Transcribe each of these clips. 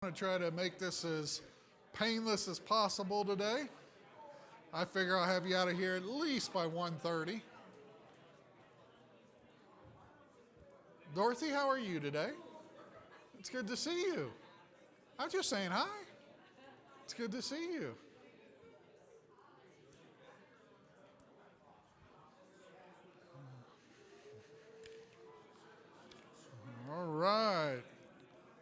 I'm going to try to make this as painless as possible today. I figure I'll have you out of here at least by 1:30. Dorothy, how are you today? It's good to see you. I'm just saying hi. It's good to see you. All right.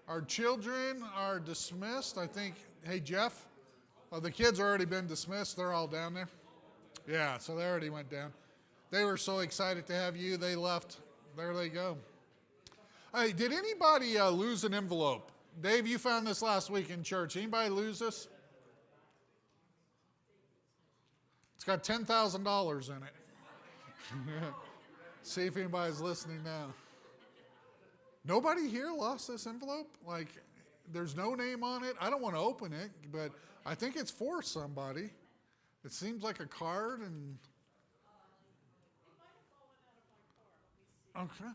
Our children are dismissed. I think, hey, Jeff, the kids already been dismissed. They're all down there. Yeah, so they already went down. They were so excited to have you. They left. There they go. Hey, did anybody lose an envelope? Dave, you found this last week in church. Anybody lose this? It's got $10,000 in it. See if anybody's listening now. Nobody here lost this envelope? Like, there's no name on it. I don't want to open it, but I think it's for somebody. It seems like a card and... Okay.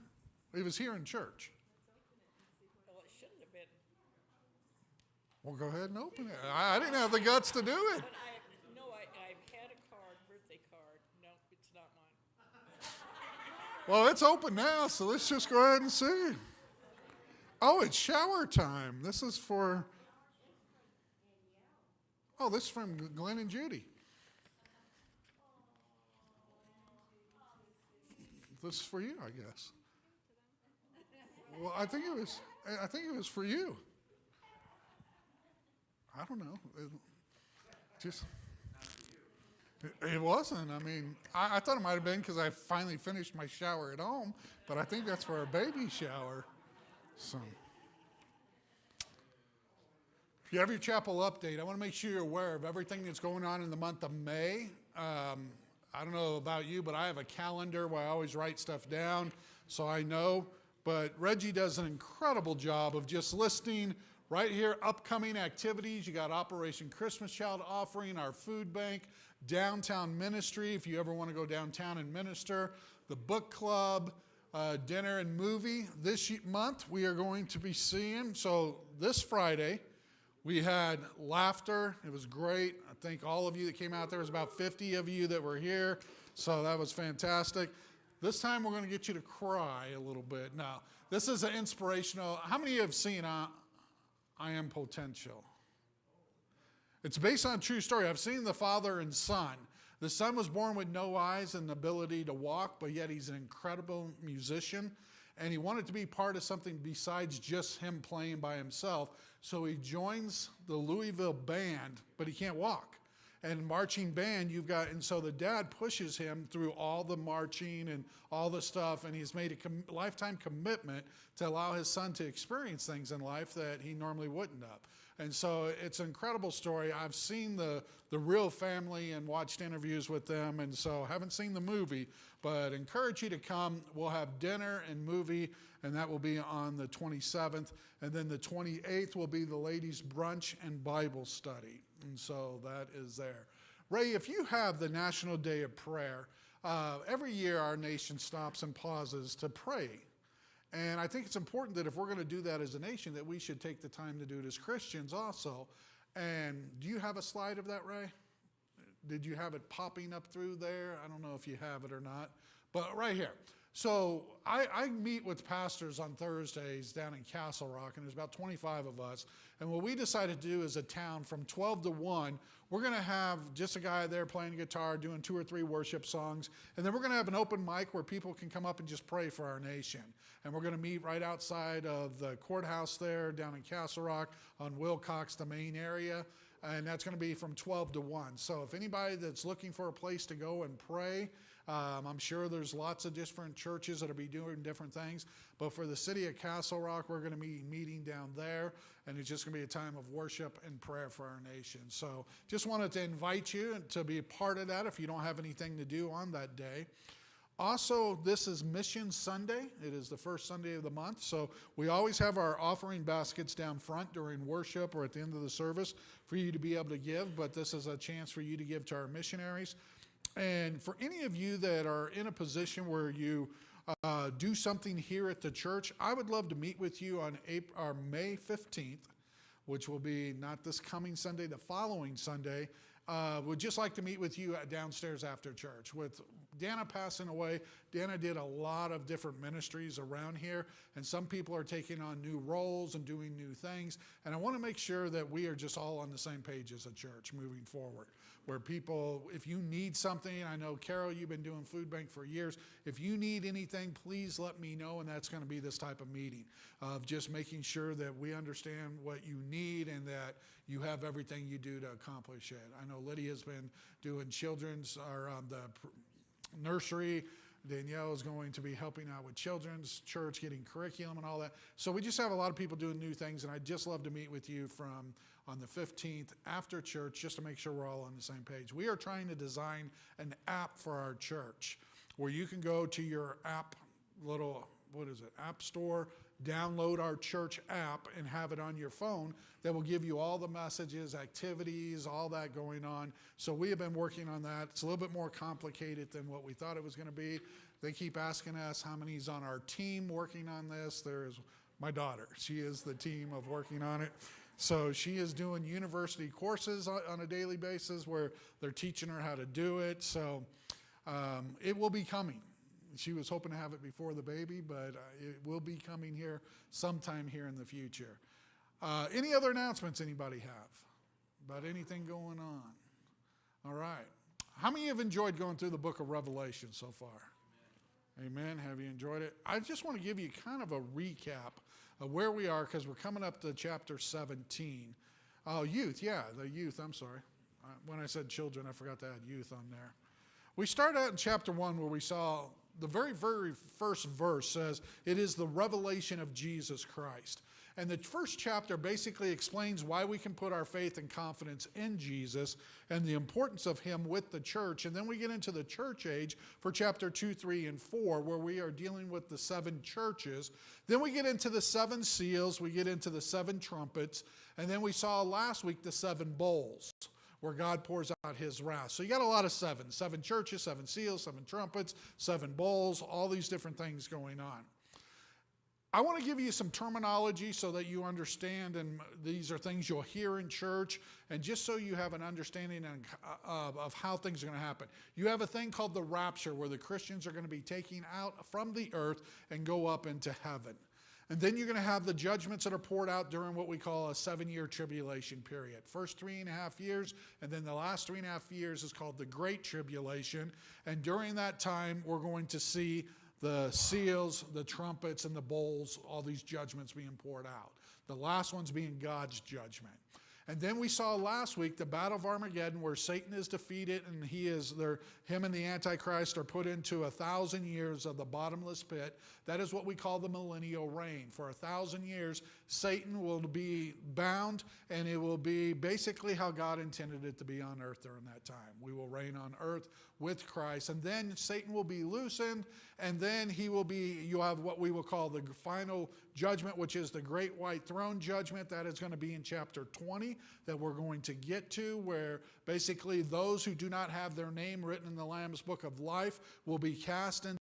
It was here in church. Well, it shouldn't have been. Well, go ahead and open it. I didn't have the guts to do it. But I've had a card, birthday card. No, it's not mine. Well, it's open now, so let's just go ahead and see. Oh, it's shower time. This is for... Oh, this is from Glenn and Judy. This is for you, I guess. Well, I think it was for you. I don't know. It wasn't. I mean, I thought it might have been because I finally finished my shower at home, but I think that's for a baby shower. So, if you have your chapel update, I want to make sure you're aware of everything that's going on in the month of May. I don't know about you, but I have a calendar where I always write stuff down so I know. But Reggie does an incredible job of just listing right here upcoming activities. You got Operation Christmas Child Offering, our food bank, downtown ministry, if you ever want to go downtown and minister, the book club, dinner and movie. This month we are going to be seeing, so this Friday, we had laughter. It was great. I think all of you that came out there, was about 50 of you that were here. So that was fantastic. This time we're going to get you to cry a little bit. Now, this is an inspirational. How many of you have seen I Am Potential? It's based on a true story. I've seen the father and son. The son was born with no eyes and the ability to walk, but yet he's an incredible musician. And he wanted to be part of something besides just him playing by himself. So he joins the Louisville band, but he can't walk. And marching band, and so the dad pushes him through all the marching and all the stuff, and he's made a lifetime commitment to allow his son to experience things in life that he normally wouldn't have. And so it's an incredible story. I've seen the real family and watched interviews with them, and so haven't seen the movie, but encourage you to come. We'll have dinner and movie, and that will be on the 27th. And then the 28th will be the ladies' brunch and Bible study. And so that is there. Ray, if you have the National Day of Prayer, every year our nation stops and pauses to pray. And I think it's important that if we're going to do that as a nation, that we should take the time to do it as Christians also. And do you have a slide of that, Ray? Did you have it popping up through there? I don't know if you have it or not, but right here. So I meet with pastors on Thursdays down in Castle Rock, and there's about 25 of us. And what we decided to do as a town from 12 to 1, we're going to have just a guy there playing guitar, doing 2 or 3 worship songs. And then we're going to have an open mic where people can come up and just pray for our nation. And we're going to meet right outside of the courthouse there down in Castle Rock on Wilcox, the main area. And that's going to be from 12 to 1. So if anybody that's looking for a place to go and pray, I'm sure there's lots of different churches that will be doing different things. But for the city of Castle Rock, we're going to be meeting down there. And it's just going to be a time of worship and prayer for our nation. So just wanted to invite you to be a part of that if you don't have anything to do on that day. Also, this is Mission Sunday. It is the first Sunday of the month. So we always have our offering baskets down front during worship or at the end of the service for you to be able to give. But this is a chance for you to give to our missionaries. And for any of you that are in a position where you do something here at the church, I would love to meet with you on May 15th. which will be not this coming Sunday, the following Sunday. Would just like to meet with you downstairs after church. With Dana passing away, Dana did a lot of different ministries around here, and some people are taking on new roles and doing new things. And I want to make sure that we are just all on the same page as a church moving forward. Where people, if you need something, I know, Carol, you've been doing Food Bank for years. If you need anything, please let me know, and that's going to be this type of meeting of just making sure that we understand what you need and that you have everything you do to accomplish it. I know Lydia's been doing children's, or the nursery. Danielle is going to be helping out with children's church, getting curriculum and all that. So we just have a lot of people doing new things, and I'd just love to meet with you on the 15th after church, just to make sure we're all on the same page. We are trying to design an app for our church where you can go to your app, app store, download our church app and have it on your phone that will give you all the messages, activities, all that going on. So we have been working on that. It's a little bit more complicated than what we thought it was going to be. They keep asking us how many's on our team working on this. There's my daughter. She is the team of working on it. So she is doing university courses on a daily basis where they're teaching her how to do it. So it will be coming. She was hoping to have it before the baby, but it will be coming here sometime here in the future. Any other announcements anybody have about anything going on? All right. How many have enjoyed going through the book of Revelation so far? Amen. Have you enjoyed it? I just want to give you kind of a recap of where we are because we're coming up to chapter 17. Oh, youth. Yeah, the youth. I'm sorry. When I said children, I forgot to add youth on there. We started out in chapter 1 where we saw the very, very first verse says, it is the revelation of Jesus Christ. And the first chapter basically explains why we can put our faith and confidence in Jesus and the importance of him with the church. And then we get into the church age for chapter 2, 3, and 4, where we are dealing with the 7 churches. Then we get into the 7 seals, we get into the 7 trumpets, and then we saw last week the 7 bowls, where God pours out his wrath. So you got a lot of 7 churches, 7 seals, 7 trumpets, 7 bowls, all these different things going on. I want to give you some terminology so that you understand, and these are things you'll hear in church, and just so you have an understanding of how things are going to happen. You have a thing called the rapture, where the Christians are going to be taken out from the earth and go up into heaven. And then you're going to have the judgments that are poured out during what we call a 7-year tribulation period. First 3.5 years, and then the last 3.5 years is called the Great Tribulation. And during that time, we're going to see the seals, the trumpets, and the bowls, all these judgments being poured out. The last one's being God's judgment. And then we saw last week the Battle of Armageddon, where Satan is defeated and him and the Antichrist are put into 1,000 years of the bottomless pit. That is what we call the millennial reign. For 1,000 years, Satan will be bound, and it will be basically how God intended it to be on earth during that time. We will reign on earth with Christ, and then Satan will be loosened, and then you'll have what we will call the final judgment, which is the great white throne judgment. That is going to be in chapter 20 that we're going to get to, where basically those who do not have their name written in the Lamb's book of life will be cast into